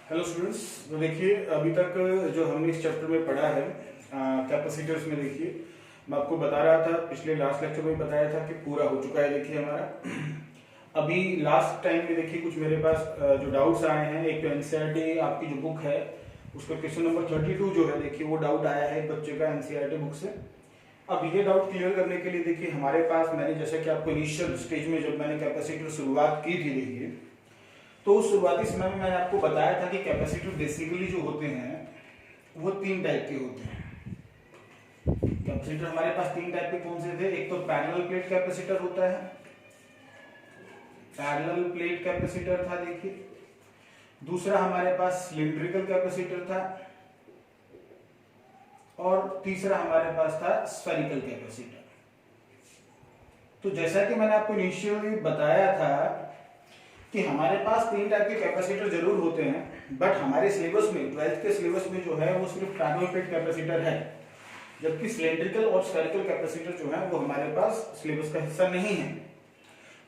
Hello students. तो देखिए अभी तक जो हमने इस चैप्टर में पढ़ा है कैपेसिटर्स में, देखिए मैं आपको बता रहा था, पिछले लास्ट लेक्चर में बताया था कि पूरा हो चुका है। देखिए हमारा अभी लास्ट टाइम में देखिए कुछ मेरे पास जो डाउट्स आए हैं। एक तो एनसीईआरटी आपकी जो बुक है उसका क्वेश्चन नंबर 32 जो है, देखिए वो डाउट आया है बच्चे का एनसीईआरटी बुक से। अब ये डाउट क्लियर करने के लिए देखिए हमारे पास, मैंने जैसा कि आपको इनिशियल स्टेज में जब मैंने कैपेसिटर शुरुआत की थी, देखिए तो उस शुरुआती समय में मैंने आपको बताया था कि कैपेसिटर बेसिकली जो होते हैं वो तीन टाइप के होते हैं। कैपेसिटर हमारे पास तीन टाइप के कौन से थे? एक तो पैरेलल प्लेट कैपेसिटर होता है, पैरेलल प्लेट कैपेसिटर था देखिए। दूसरा हमारे पास सिलिंड्रिकल कैपेसिटर था, और तीसरा हमारे पास था स्फेरिकल कैपेसिटर। तो जैसा कि मैंने आपको इनिशियली बताया था कि हमारे पास तीन टाइप के कैपेसिटर जरूर होते हैं, बट हमारे सिलेबस में, 12th के सिलेबस में जो है वो सिर्फ पैरेलल प्लेट कैपेसिटर है, जबकि सिलिंड्रिकल और स्फेरिकल कैपेसिटर जो है वो हमारे पास सिलेबस का हिस्सा नहीं है।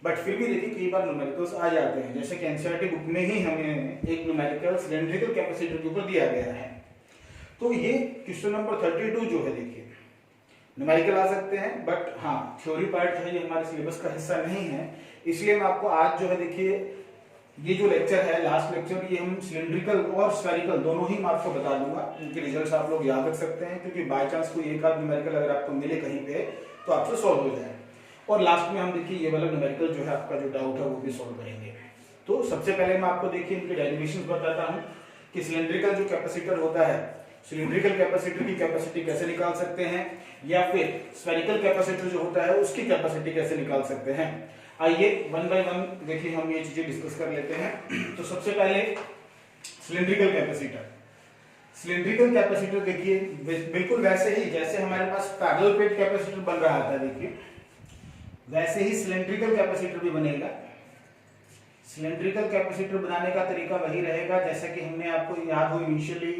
बट फिर भी देखिए कई बार न्यूमेरिकल्स आ जाते हैं, जैसे कि एनसीईआरटी बुक में ही हमें एक न्यूमेरिकल सिलिंड्रिकल कैपेसिटर के ऊपर दिया गया है। तो ये क्वेश्चन नंबर 32 जो है, देखिए न्यूमेरिकल आ सकते हैं, बट हाँ थ्योरी पार्ट जो है ये हमारे सिलेबस का हिस्सा नहीं है। इसलिए मैं आपको आज जो है, देखिए ये जो लेक्चर है, लास्ट लेक्चर, ये हम सिलिंड्रिकल और स्फेरिकल दोनों ही मैं आपको बता दूंगा। इनके रिजल्ट्स आप लोग याद रख सकते हैं, क्योंकि बाय चांस कोई एक आध न्यूमेरिकल अगर आपको मिले कहीं पे तो आपसे सॉल्व हो जाए। और लास्ट में हम देखिए ये वाला न्यूमेरिकल जो है आपका जो डाउट है वो भी सॉल्व करेंगे। तो सबसे पहले मैं आपको देखिए इनके डेरिवेशंस बताता हूँ कि सिलिंड्रिकल जो कैपेसिटर होता है, सिलिंड्रिकल कैपेसिटर की कैपेसिटी कैसे निकाल सकते हैं, या फिर स्फेरिकल कैपेसिटर जो होता है उसकी कैपेसिटी कैसे निकाल सकते हैं। आइए वन बाय वन देखिए हम ये चीजें डिस्कस कर लेते हैं। तो सबसे पहले सिलिंड्रिकल कैपेसिटर। सिलिंड्रिकल कैपेसिटर देखिए बिल्कुल वैसे ही जैसे हमारे पास पैरेलल प्लेट कैपेसिटर बन रहा था, देखिए वैसे ही सिलिंड्रिकल कैपेसिटर भी बनेगा। सिलिंड्रिकल कैपेसिटर बनाने का तरीका वही रहेगा जैसा कि हमने आपको याद हो इनिशियली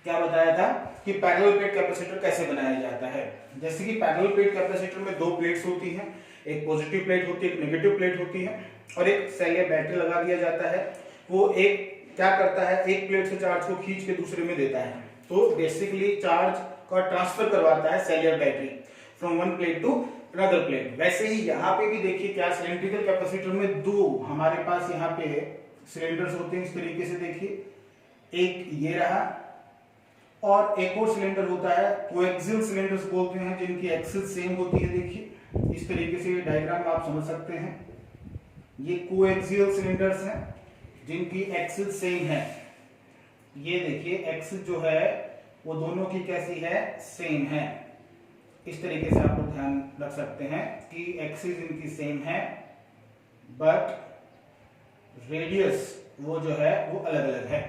क्या बताया था कि पैरेलल प्लेट कैपेसिटर कैसे बनाया जाता है। जैसे कि पैरेलल प्लेट कैपेसिटर में दो प्लेट्स होती हैं, एक पॉजिटिव प्लेट होती है, एक नेगेटिव प्लेट होती है, और एक सेल या बैटरी लगा दिया जाता है। वो एक क्या करता है, एक प्लेट से चार्ज को खींच के दूसरे में देता है। तो बेसिकली चार्ज का ट्रांसफर करवाता है सेल या battery from one plate to another plate. वैसे ही यहाँ पे भी देखिए क्या सिलिंड्रिकल कैपेसिटर में दो हमारे पास यहाँ पे सिलेंडर्स होते हैं इस तरीके से, देखिए एक ये रहा और एक और सिलेंडर होता है, कोएक्सियल सिलेंडर्स बोलते हैं, जिनकी एक्सिस सेम होती है। देखिए इस तरीके से ये डायग्राम आप समझ सकते हैं, ये कोएक्सियल सिलेंडर्स हैं जिनकी एक्सिस सेम है। ये देखिए एक्सिस जो है वो दोनों की कैसी है, सेम है। इस तरीके से आप लोग ध्यान रख सकते हैं कि एक्सिस इनकी सेम है, बट रेडियस वो जो है वो अलग अलग है।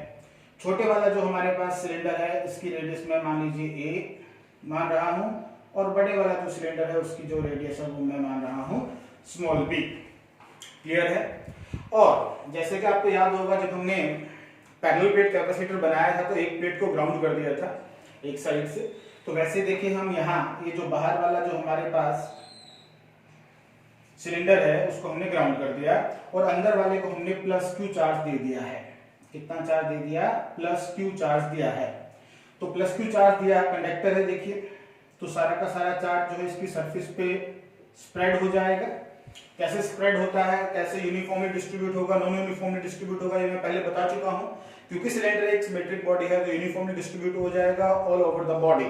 छोटे वाला जो हमारे पास सिलेंडर है इसकी रेडियस मैं मान लीजिए ए मान रहा हूं, और बड़े वाला जो सिलेंडर है उसकी जो रेडियस है वो मैं मान रहा हूं स्मॉल बी। क्लियर है? और जैसे कि आपको याद होगा जब हमने पैरेलल प्लेट कैपेसिटर बनाया था तो एक प्लेट को ग्राउंड कर दिया था एक साइड से। तो वैसे देखिए हम यहाँ ये जो बाहर वाला जो हमारे पास सिलेंडर है उसको हमने ग्राउंड कर दिया, और अंदर वाले को हमने प्लस क्यू चार्ज दे दिया है। कितना चार्ज दे दिया? प्लस क्यू चार्ज दिया है। तो प्लस क्यू चार्ज दिया, कंडक्टर है देखिए, तो सारा का सारा चार्ज जो है इसकी सरफेस पे स्प्रेड हो जाएगा। कैसे स्प्रेड होता है, कैसे यूनिफॉर्मली डिस्ट्रीब्यूट होगा, नॉन यूनिफॉर्मली डिस्ट्रीब्यूट होगा, ये मैं पहले बता चुका हूं। क्योंकि सिलेंडर एक सिमेट्रिक बॉडी है तो यूनिफॉर्मली डिस्ट्रीब्यूट हो जाएगा ऑल ओवर द बॉडी।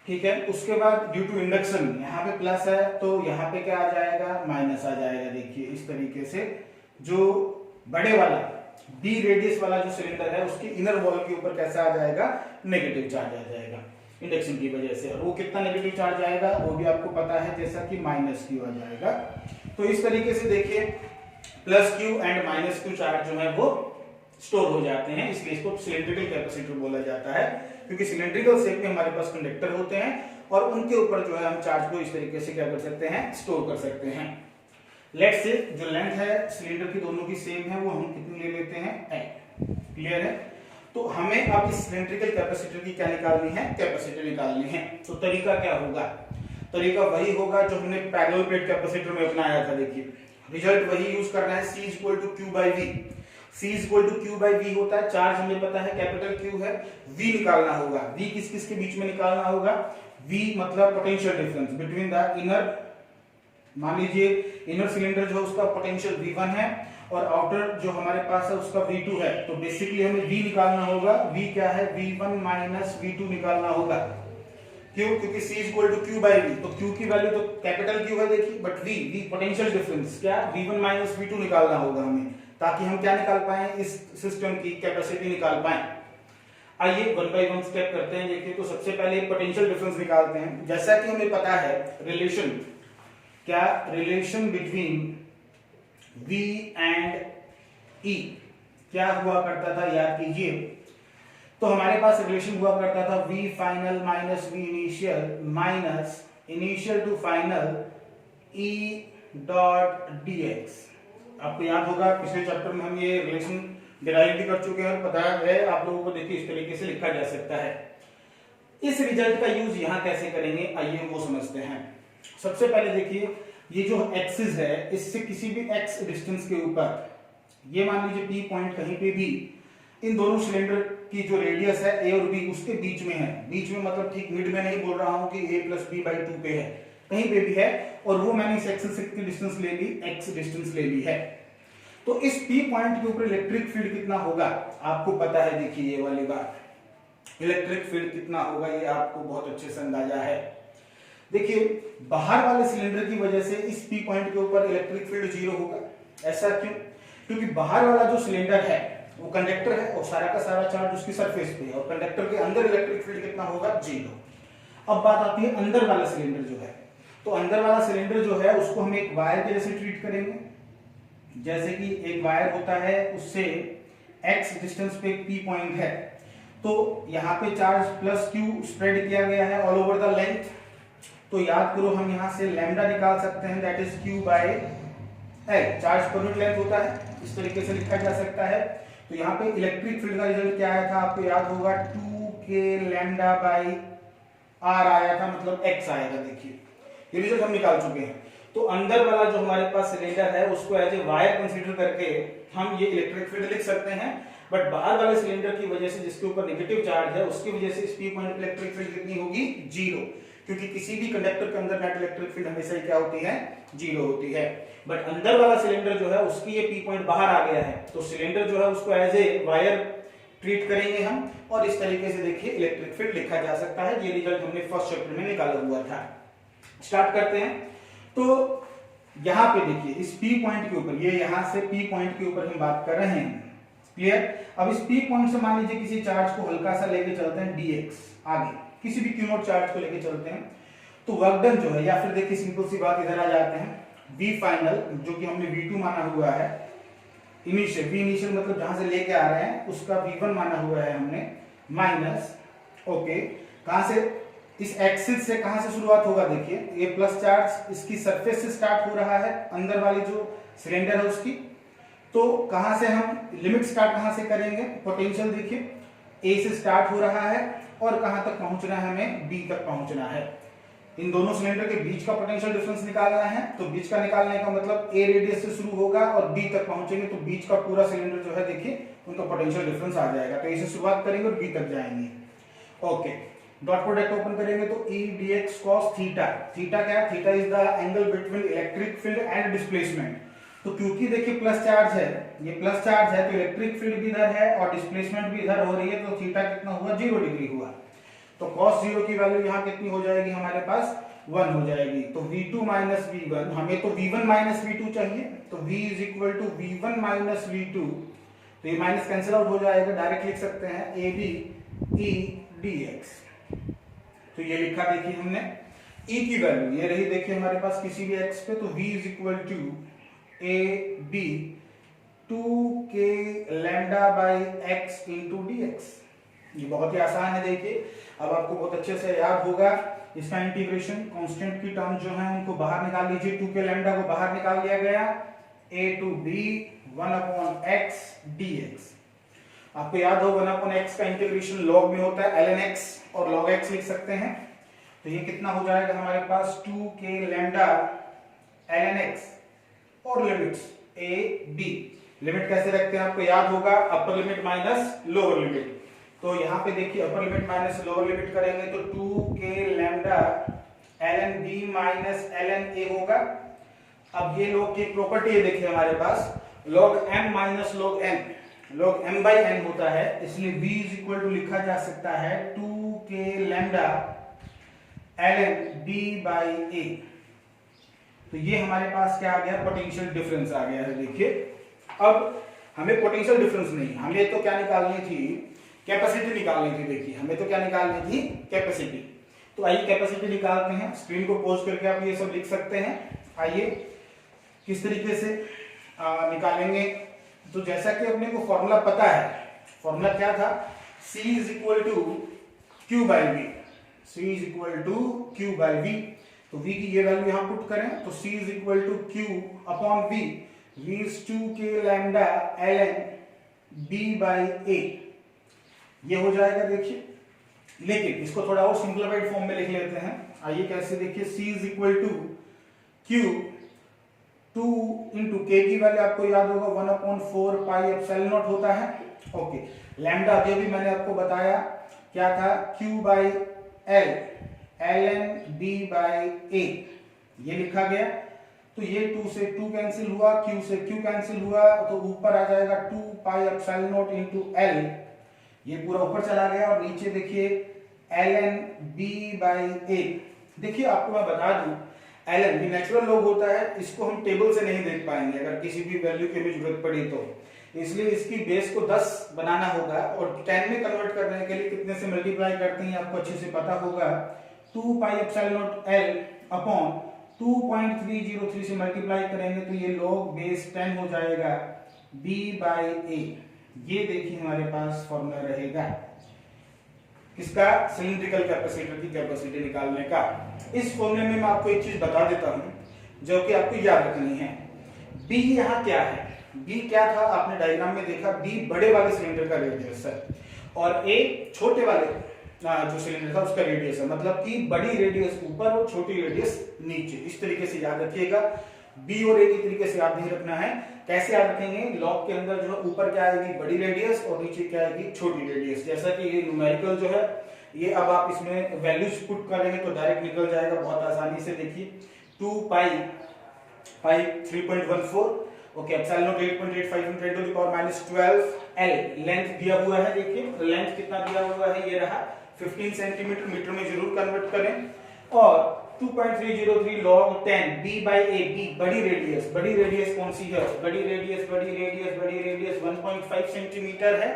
ठीक है, उसके बाद ड्यू टू इंडक्शन यहाँ पे प्लस है तो यहाँ पे क्या आ जाएगा, माइनस आ जाएगा। देखिए इस तरीके से जो बड़े वाला बी रेडियस वाला जो सिलेंडर है उसके इनर वॉल के ऊपर कैसा आ जाएगा, नेगेटिव चार्ज आ जाएगा इंडक्शन की वजह से। और वो कितना नेगेटिव चार्ज आएगा वो भी आपको पता है, जैसा कि माइनस क्यू आ जाएगा। तो इस तरीके से देखिए plus Q and minus Q charge जो है वो स्टोर हो जाते हैं, इसलिए इसको सिलिंड्रिकल कैपेसिटर बोला जाता है। क्योंकि सिलिंड्रिकल शेप में हमारे पास कंडक्टर होते हैं और उनके ऊपर जो है हम चार्ज को इस तरीके से क्या कर सकते हैं, स्टोर कर सकते हैं। लेट्स से जो लेंथ है सिलेंडर की दोनों की सेम है, वो हम कितनी ले लेते हैं, ए। क्लियर है? तो हमें अब इस सिलिंड्रिकल कैपेसिटर की क्या निकालनी है, कैपेसिटी निकालनी है। तो तरीका क्या होगा, तरीका वही होगा जो हमने पैरेलल प्लेट कैपेसिटर में अपनाया था। देखिए रिजल्ट वही यूज करना है, C = Q/V। C is equal to Q by V होता है, चार्ज हमें पता है कैपिटल क्यू है, V निकालना होगा, V किस किस के बीच में निकालना होगा, V मतलब potential difference between the inner, मान लीजिए इनर सिलेंडर जो है उसका पोटेंशियल V1 है और आउटर जो हमारे पास है उसका V2 है, तो बेसिकली हमें V निकालना होगा, V क्या है, V1 माइनस V2 निकालना होगा, क्यों, क्योंकि C is equal to Q by V, तो Q की वैल्यू तो कैपिटल Q है देखिए, बट V पोटेंशियल डिफरेंस क्या, V1 माइनस V2 निकालना होगा हमें, ताकि हम क्या निकाल पाए, इस सिस्टम की कैपेसिटी निकाल पाए। आइए वन बाय वन स्टेप करते हैं। देखिए तो सबसे पहले पोटेंशियल डिफरेंस निकालते हैं। जैसा कि हमें पता है रिलेशन, क्या relation between V and E क्या हुआ करता था, याद कीजिए, तो हमारे पास रिलेशन हुआ करता था V final minus V initial minus initial to final E dot dx। आपको याद होगा पिछले चैप्टर में हम ये रिलेशन डिराइव भी कर चुके हैं और पता है आप लोगों को, देखिए इस तरीके से लिखा जा सकता है। इस रिजल्ट का यूज यहां कैसे करेंगे, आइए हम वो समझते हैं। सबसे पहले देखिए ये जो एक्सिस है, इससे किसी भी x डिस्टेंस के ऊपर, ये मान लीजिए P पॉइंट कहीं पे भी, इन दोनों सिलेंडर की जो रेडियस है A और B उसके बीच में है, बीच में मतलब ठीक मिड में नहीं बोल रहा हूं कि A प्लस B बाई 2 पे है, कहीं पे भी है, और वो मैंने इस एक्सिस से कितनी डिस्टेंस ले ली, x डिस्टेंस ले ली है। तो इस P पॉइंट के ऊपर इलेक्ट्रिक फील्ड कितना होगा आपको पता है, देखिए ये वाली बात, इलेक्ट्रिक फील्ड कितना होगा ये आपको बहुत अच्छे से अंदाजा है। देखिए बाहर वाले सिलेंडर की वजह से इस P पॉइंट के ऊपर इलेक्ट्रिक फील्ड 0 होगा। ऐसा क्यों, क्योंकि बाहर वाला जो सिलेंडर है वो कंडक्टर है और सारा का सारा चार्ज उसकी सरफेस पे है, और कंडक्टर के अंदर इलेक्ट्रिक फील्ड कितना होगा, 0। अब बात आती है अंदर वाला सिलेंडर जो है, तो अंदर वाला सिलेंडर जो है उसको हम एक वायर के जैसे ट्रीट करेंगे, जैसे कि एक वायर होता है, उससे x डिस्टेंस पे P पॉइंट है, तो यहाँ पे चार्ज प्लस Q स्प्रेड किया गया है ऑल ओवर द लेंथ, तो याद करो हम यहाँ से लैम्डा निकाल सकते हैं, that is Q by L, charge per unit length होता है, इस तरीके से लिखा जा सकता है। तो यहाँ पे इलेक्ट्रिक फील्ड का रिजल्ट क्या आया था आपको याद होगा, 2k लैम्डा बाई r आया था, मतलब x आया था। देखिए ये रिजल्ट हम निकाल चुके हैं। तो अंदर वाला जो हमारे पास सिलेंडर है उसको एज ए वायर कंसीडर करके हम ये इलेक्ट्रिक फील्ड लिख सकते हैं, बट बाहर वाले सिलेंडर की वजह से जिसके ऊपर नेगेटिव चार्ज है उसकी वजह से इस P पॉइंट पे इलेक्ट्रिक फील्ड कितनी होगी, 0, क्योंकि किसी भी कंडक्टर के अंदर नेट इलेक्ट्रिक फील्ड हमेशा क्या होती है, 0 होती है। बट अंदर वाला सिलेंडर जो है उसकी ये P पॉइंट बाहर आ गया है, तो सिलेंडर जो है उसको एज ए वायर ट्रीट करेंगे हम, और इस तरीके से देखिए इलेक्ट्रिक फील्ड लिखा जा सकता है। ये रिजल्ट हमने फर्स्ट चैप्टर में निकाला हुआ था। स्टार्ट करते हैं। तो यहां पे देखिए इस P पॉइंट के ऊपर, ये यहां से P पॉइंट के ऊपर हम बात कर रहे हैं, क्लियर। अब इस P पॉइंट से मान लीजिए किसी चार्ज को हल्का सा लेके चलते हैं dx, आगे किसी भी Q0 चार्ज को लेके चलते हैं, तो वर्क डन जो है, या फिर देखिए सिंपल सी बात, इधर आ जाते हैं, V फाइनल जो कि हमने V2 माना हुआ है, इनिशियल V इनिशियल मतलब जहां से लेके आ रहे हैं उसका V1 माना हुआ है हमने, माइनस ओके, कहां से, इस एक्सिस से कहां से शुरुआत होगा, देखिए ये प्लस चार्ज इसकी सरफेस से स्टार्ट हो रहा है, अंदर वाली जो सिलेंडर है उसकी, तो कहां से हम लिमिट स्टार्ट कहां से करेंगे, पोटेंशियल देखिए A से स्टार्ट हो रहा है और कहां तक पहुंचना है, हमें B तक पहुंचना है। इन दोनों सिलेंडर के बीच का पोटेंशियल डिफरेंस निकालना है, तो बीच का निकालने का मतलब A रेडियस से शुरू होगा और B तक पहुंचेंगे, तो बीच का पूरा सिलेंडर जो है देखिए उनका पोटेंशियल डिफरेंस आ जाएगा। तो A से शुरुआत करेंगे और B तक जाएंगे। ओके, डॉट प्रोडक्ट ओपन करेंगे तो E dx cos theta, theta क्या है, theta is the angle between electric field and displacement. तो क्योंकि देखिए प्लस चार्ज है, ये प्लस चार्ज है, तो इलेक्ट्रिक फील्ड भी इधर है और डिस्प्लेसमेंट भी इधर हो रही है, तो थीटा कितना हुआ, 0 डिग्री हुआ। तो cos 0 की वैल्यू यहाँ कितनी हो जाएगी, हमारे पास 1 हो जाएगी। तो V2 माइनस V1, हमें तो V1 माइनस V2 चाहिए, तो V is equal to V1 minus V2, तो ये माइनस कैंसिल आउट हो जाएगा, डायरेक्ट लिख सकते हैं AB E dx। तो ये लिखा देखिए हमने, E की वैल्यू ये रही देखिए हमारे पास किसी भी x पे, तो V is equal to AB 2k lambda by x into dx। ये बहुत ही आसान है, देखिए अब आपको बहुत अच्छे से याद होगा इसका इंटीग्रेशन। कांस्टेंट की टर्म जो है उनको बाहर निकाल लीजिए, 2k लैम्डा को बाहर निकाल दिया गया, a to b 1/x dx। आपको याद हो 1/x का इंटीग्रेशन log में होता है, ln x और log x लिख सकते हैं। तो ये कितना हो जाएगा हमारे पास, 2k लैम्डा ln x और लिमिट्स a b, लिमिट कैसे रखते हैं आपको याद होगा, upper limit minus lower limit. तो यहाँ पे देखिए upper limit minus lower limit करेंगे तो 2k lambda ln b minus ln a होगा। अब ये log की प्रॉपर्टी है देखिए हमारे पास log m minus log n, log m by n होता है, इसलिए b इज इक्वल टू लिखा जा सकता है 2k lambda ln b by a। तो ये हमारे पास क्या आ गया, पोटेंशियल डिफरेंस आ गया है। देखिए अब हमें पोटेंशियल डिफरेंस नहीं, हमें तो क्या निकालनी थी, कैपेसिटी निकालनी थी। देखिए हमें तो क्या निकालनी थी, कैपेसिटी। तो आइए कैपेसिटी निकालते हैं। स्क्रीन को पॉज करके आप ये सब लिख सकते हैं। आइए किस तरीके से निकालेंगे। तो जैसा कि अपने को फॉर्मूला पता है, फॉर्मूला क्या था, C is equal to Q by V, C is equal to Q by V। तो V की ये वैल्यू यहां पुट करें तो C is equal to Q upon V, V is 2k lambda ln b by a, ये हो जाएगा। देखिए लेकिन इसको थोड़ा और सिंप्लीफाइड फॉर्म में लिख लेते हैं। आइए कैसे, देखिए C is equal to Q 2 into K की वैल्यू आपको याद होगा 1/4 पाई एप्सिलॉन नॉट होता है। ओके, लैम्डा अभी भी मैंने आपको बताया क्या था, Q by L ln b by a, ये लिखा गया। तो ये 2 से 2 कैंसिल हुआ, Q से Q कैंसिल हुआ, तो ऊपर आ जाएगा 2 pi epsilon not into L, ये पूरा ऊपर चला गया। और नीचे देखिए ln b बाई a। देखिए आपको मैं बता दूं ln भी नेचुरल लॉग होता है, इसको हम टेबल से नहीं देख पाएंगे अगर किसी भी वैल्यू की हमें जरूरत पड़ी तो, इसलिए इसकी बेस को 10 बनाना होगा। और 10 में कन्वर्ट करने के लिए कितने से मल्टीप्लाई करते हैं आपको अच्छे से पता होगा, 2 pi epsilon not L upon 2.303 से मल्टीप्लाई करेंगे तो ये log बेस 10 हो जाएगा b बाई a। ये देखिए हमारे पास फॉर्मूला रहेगा किसका, सिलिंड्रिकल कैपेसिटर की कैपेसिटी निकालने का। इस फॉर्मूले में मैं आपको एक चीज बता देता हूं जो कि आपको याद रखनी है। b यहाँ क्या है, b क्या था आपने डायग्राम में देखा, b बड़े वाले सिलेंडर का रेडियस है और a छोटे वाले जो सिलेंडर था उसका रेडियस है, मतलब कि बड़ी रेडियस ऊपर और छोटी रेडियस नीचे। इस तरीके से याद रखिएगा, बी और ए की तरीके से याद नहीं रखना है। कैसे याद रखेंगे, लॉग के अंदर जो है ऊपर क्या आएगी बड़ी रेडियस और नीचे क्या आएगी छोटी रेडियस। जैसा कि ये न्यूमेरिकल जो है ये अब आप इसमें वैल्यूज पुट करेंगे तो डायरेक्ट निकल जाएगा बहुत आसानी से। देखिए 2 pi 3.14, okay, epsilon nought 8.85 × 10 to the power -12 L length दिया हुआ है। देखिए लेंथ कितना दिया हुआ है, ये रहा 15 सेंटीमीटर, मीटर में जरूर कन्वर्ट करें। और 2.303 log 10 b by a, b बड़ी रेडियस कौन सी है, बड़ी रेडियस 1.5 सेंटीमीटर है।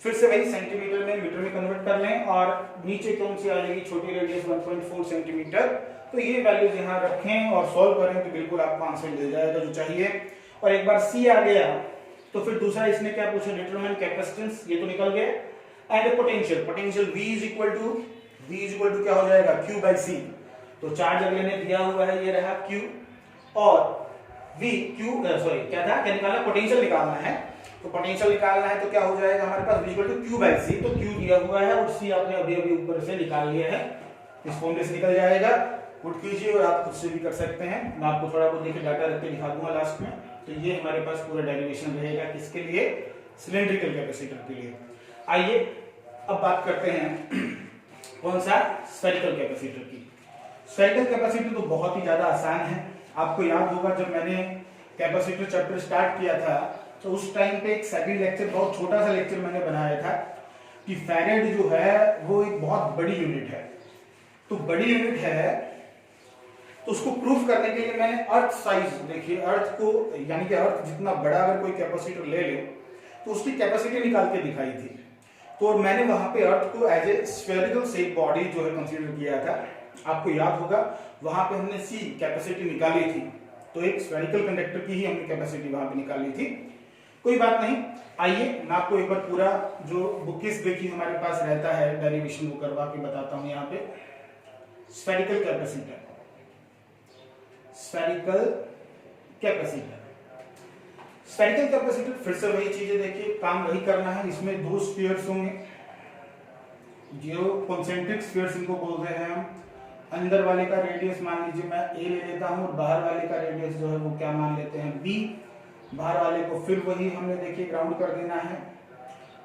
फिर से वही सेंटीमीटर में मीटर में कन्वर्ट कर लें और नीचे कौन सी आ जाएगी छोटी रेडियस 1.4 सेंटीमीटर। तो ये वैल्यूज यहाँ रखें और सॉल्व करें तो बिल्कुल आपको आंसर मिल जाएगा जो चाहिए। और एक बार C आ गया तो फिर दूसरा इसने क्या पूछा, डिटरमाइन कैपेसिटेंस, ये तो निकल गया। And potential V is equal to क्या हो जाएगा, Q बाई C। तो चार्ज अगले ने दिया हुआ है, ये रहा Q और क्या था, क्या निकालना, पोटेंशियल निकालना है। तो पोटेंशियल निकालना है तो क्या हो जाएगा हमारे पास, V equal to Q by C। तो Q दिया हुआ है और C आपने अभी ऊपर से निकाल लिया है, इस फॉर्मूले से निकल जाएगा। पुट कीजिए और आप खुद से भी कर सकते हैं, मैं आपको थोड़ा बहुत देखिए डाटा रख के दिखा दूंगा लास्ट में। तो ये हमारे पास पूरा डेरिवेशन रहेगा किसके लिए, सिलिंड्रिकल कैपेसिटर के लिए। आइए अब बात करते हैं कौन सा, स्फेरिकल कैपेसिटर की। स्फेरिकल कैपेसिटर तो बहुत ही ज्यादा आसान है। आपको याद होगा जब मैंने कैपेसिटर चैप्टर स्टार्ट किया था तो उस टाइम पे एक सेकंड लेक्चर, बहुत छोटा सा लेक्चर मैंने बनाया था कि फैरेड जो है वो एक बहुत बड़ी यूनिट है। तो बड़ी यूनिट है तो उसको प्रूफ करने के लिए मैंने अर्थ साइज, देखिए अर्थ को, यानी कि अर्थ जितना बड़ा अगर कोई कैपेसिटर ले ले तो उसकी कैपेसिटी निकाल के दिखाई थी। तो मैंने वहां पे अर्थ को as a spherical shape body जो है कंसीडर किया था। आपको याद होगा वहां पे हमने C कैपेसिटी निकाली थी, तो एक स्फेरिकल कंडक्टर की ही हमने कैपेसिटी वहां पे निकाली थी। कोई बात नहीं, आइए मैं आपको एक बार पूरा जो बुकिस देखिए हमारे पास रहता है डेरिवेशन वो करवा के बताता हूं। यहाँ पे स्फेरिकल कैपेसिटर फिर से वही चीजें देखिए, काम वही करना है। इसमें दो स्फीयर्स होंगे, जो कॉन्सेंट्रिक स्फीयर्स इनको बोलते हैं हम। अंदर वाले का रेडियस मान लीजिए मैं A ले लेता हूं और बाहर वाले का रेडियस जो है वो क्या मान लेते हैं B। बाहर वाले को फिर वही हमने देखिए ग्राउंड कर देना है,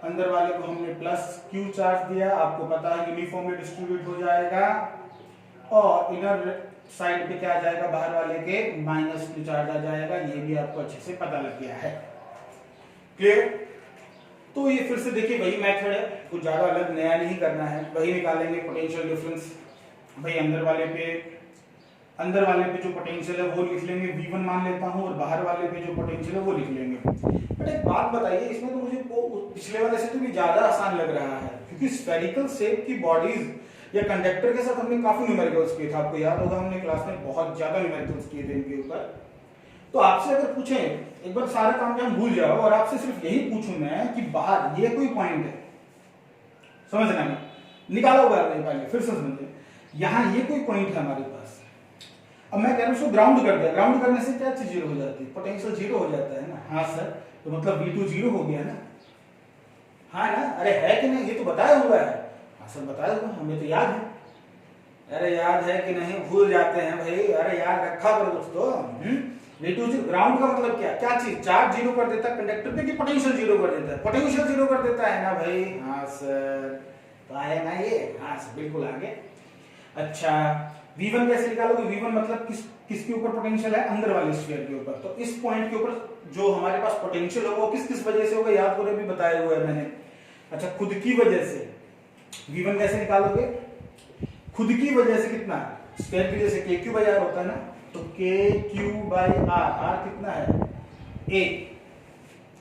अंदर वाले को हमने प्लस क्यू चार्ज दिया, आपको पता है यूनिफॉर्मली डिस्ट्रीब्यूट हो जाएगा, और इनर साइड पे क्या आ जाएगा, बाहर वाले के माइनस क्यू चार्ज आ जाएगा। ये भी आपको अच्छे से पता लग गया है, क्लियर। तो ये फिर से देखिए वही मेथड है, कुछ ज्यादा अलग नया नहीं करना है, वही निकालेंगे पोटेंशियल डिफरेंस। भाई अंदर वाले पे जो पोटेंशियल है वो लिख लेंगे, V1 मान लेता हूं, और बाहर वाले पे जो पोटेंशियल है वो लिख लेंगे। बट एक बात बताइए, इसमें तो मुझे पिछले वाले से तो भी ज्यादा आसान लग रहा है, क्योंकि स्फेरिकल शेप की बॉडीज या कंडक्टर के साथ हमने काफी न्यूमेरिकल्स किए थे, आपको याद होगा हमने क्लास में बहुत ज्यादा न्यूमेरिकल्स किए थे इनके ऊपर। तो आपसे अगर पूछें, एक बार सारा काम हम भूल जाओ और आपसे सिर्फ यही पूछूं मैं कि बाहर ये कोई पॉइंट है, समझना नहीं, निकाला हुआ है पहले, फिर से समझिए, यहाँ ये कोई पॉइंट है हमारे पास। अब मैं कह रहा हूँ उसको ग्राउंड कर दिया, ग्राउंड करने से क्या चीज जीरो हो जाती है, पोटेंशियल जीरो हो जाता है ना। हाँ सर, तो मतलब V2 जीरो हो गया ना, हाँ ना, अरे है कि नहीं, ये तो बताया हुआ है। हाँ सर बताया हुआ, हमें तो याद है। अरे याद है कि नहीं, भूल जाते हैं भाई, अरे याद रखा करो दोस्तों। V2 ग्राउंड का मतलब क्या क्या चीज, चार्ज जीरो कर देता है कंडक्टर पे कि पोटेंशियल जीरो कर देता है, पोटेंशियल जीरो कर देता है ना भाई। हाँ सर, तो आएगा ये, हाँ सर बिल्कुल आगे। अच्छा, V1 कैसे निकालोगे, V1 मतलब किसके ऊपर पोटेंशियल है, अंदर वाले स्फीयर के ऊपर। तो इस पॉइंट के ऊपर जो हमारे पास पोटेंशियल होगा वो किस किस वजह से होगा, याद करो भी बताया हुआ है मैंने। अच्छा, खुद की वजह से V1 कैसे निकालोगे, खुद की वजह से कितना, स्फीयर की वजह से KQ/R होता है ना, तो KQ/R, R कितना है, A,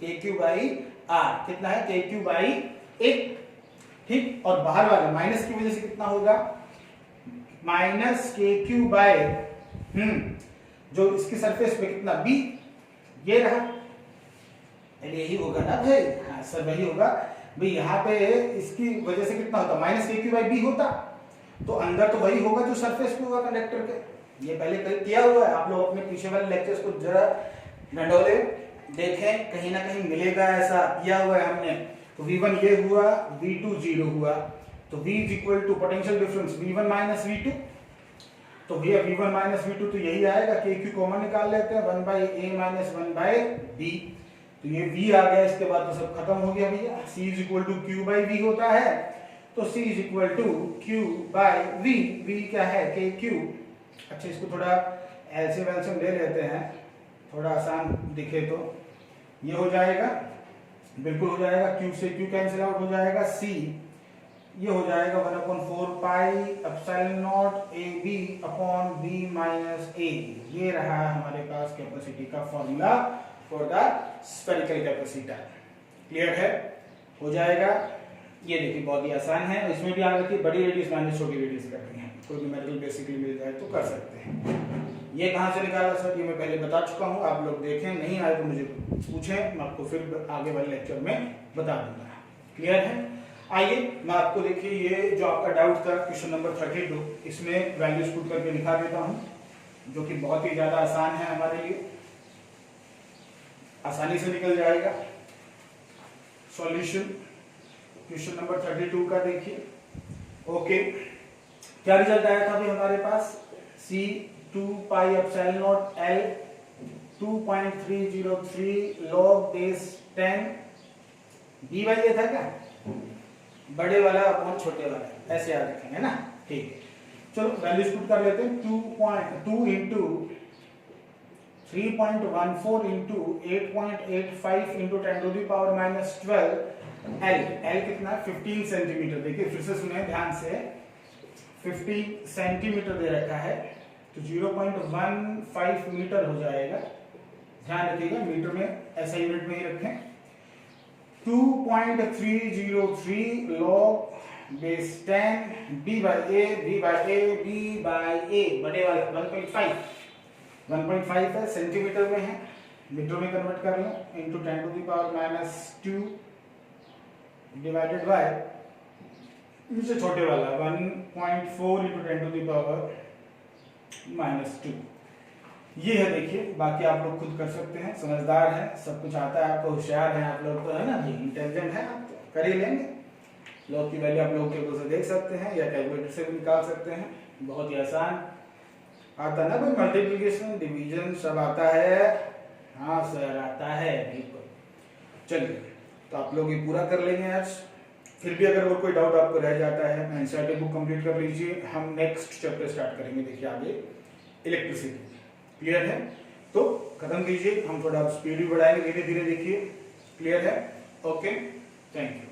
KQ/R कितना है, KQ/A, ठीक। और बाहर वाले माइनस की वजह से कितना होगा, माइनस KQ बाय जो इसकी सरफेस पे कितना B, ये रहा, यही होगा ना भाई। हाँ सर वही होगा भाई, यहाँ पे इसकी वजह से कितना होता, माइनस KQ बाय B होता, तो अंदर तो वही होगा जो सरफेस पे होगा कंडक्टर के। ये पहले किया हुआ है, आप लोग अपने पीछे वाले लेक्चर्स को जरा डंडोले देखें, कहीं ना कहीं मिलेगा, ऐसा किया हुआ है हमने। तो V1 ये हुआ, V2 जीरो हुआ, तो V is equal to potential difference V1 minus V2, तो भैया V1 माइनस V2 तो यही आएगा, KQ कॉमन निकाल लेते हैं, 1/A माइनस 1/B, तो ये V आ गया, इसके बाद तो सब खत्म हो गया भैया। C is equal to Q/V होता है, तो C is equal to Q/V, V क्या है, KQ। अच्छा, इसको थोड़ा एलसीएम ले लेते हैं, थोड़ा आसान दिखे तो ये हो जाएगा, बिल्कुल हो जाएगा, Q से Q कैंसिल आउट हो जाएगा, C ये हो जाएगा 1/4 pi epsilon not AB upon B minus A। ये रहा हमारे पास कैपेसिटी का formula for the spherical capacitor. Clear है, हो जाएगा। ये देखिए बहुत ही आसान है, इसमें भी आगे की बड़ी रेडियस माइनस छोटी रेडियस करनी है, कोई भी मेथड बेसिकली मिल जाए तो कर सकते हैं। ये कहाँ से निकाला सर, ये मैं पहले बता चुका हूँ, आप लोग देखें, नहीं आए तो मुझे पूछें, मैं आपको फिर आगे वाले लेक्चर में बता दूंगा। क्लियर है, आइए मैं आपको देखिए ये जो आपका डाउट था क्वेश्चन नंबर 32, इसमें वैल्यूज पुट करके दिखा देता हूँ, जो कि बहुत ही ज्यादा आसान है हमारे लिए, आसानी से निकल जाएगा। सॉल्यूशन क्वेश्चन नंबर 32 का देखिए। ओके, क्या रिजल्ट आया था अभी हमारे पास, C 2 pi epsilon not L 2.303 log base 10 B/A था क्या, बड़े वाला अपॉन छोटे वाला, ऐसे याद रखेंगे ना, ठीक है। चलो वैल्यूज पुट कर लेते हैं, 2.2 into 3.14 into 8.85 into 10 to the power minus 12 L कितना है, 15 सेंटीमीटर। देखिए फिर से सुने ध्यान से, 15 सेंटीमीटर दे रखा है, तो 0.15 मीटर हो जाएगा, ध्यान रखिएगा मीटर में ऐसा यूनिट में ही रखें। 2.303 log बेस 10 B/A बड़े वाले 1.5 है, सेंटीमीटर में है, मीटर में कन्वर्ट कर लें, into 10 to the power minus 2 divided by इससे छोटे वाला 1.4 into 10 to the power minus 2। ये है, देखिए बाकी आप लोग खुद कर सकते हैं, समझदार है, सब कुछ आता है आपको, होशियार है आप लोग, तो है ना, ये इंटेलिजेंट है, आप तो कर ही लेंगे। लॉग की वैल्यू आप लोग टेबल से देख सकते हैं या कैलकुलेटर से भी निकाल सकते हैं, बहुत ही आसान आता है ना भाई, मल्टीप्लिकेशन डिवीजन सब आता है, हाँ सर आता है बिल्कुल। चलिए, तो आप लोग ये पूरा कर लेंगे आज। फिर भी अगर और कोई डाउट आपको रह जाता है, एनसीईआरटी बुक कंप्लीट कर लीजिए। हम नेक्स्ट चैप्टर स्टार्ट करेंगे, देखिए आगे इलेक्ट्रिसिटी। क्लियर है? तो खत्म कीजिए, हम थोड़ा स्पीड भी बढ़ाएंगे धीरे धीरे, देखिए। क्लियर है? Okay, thank you.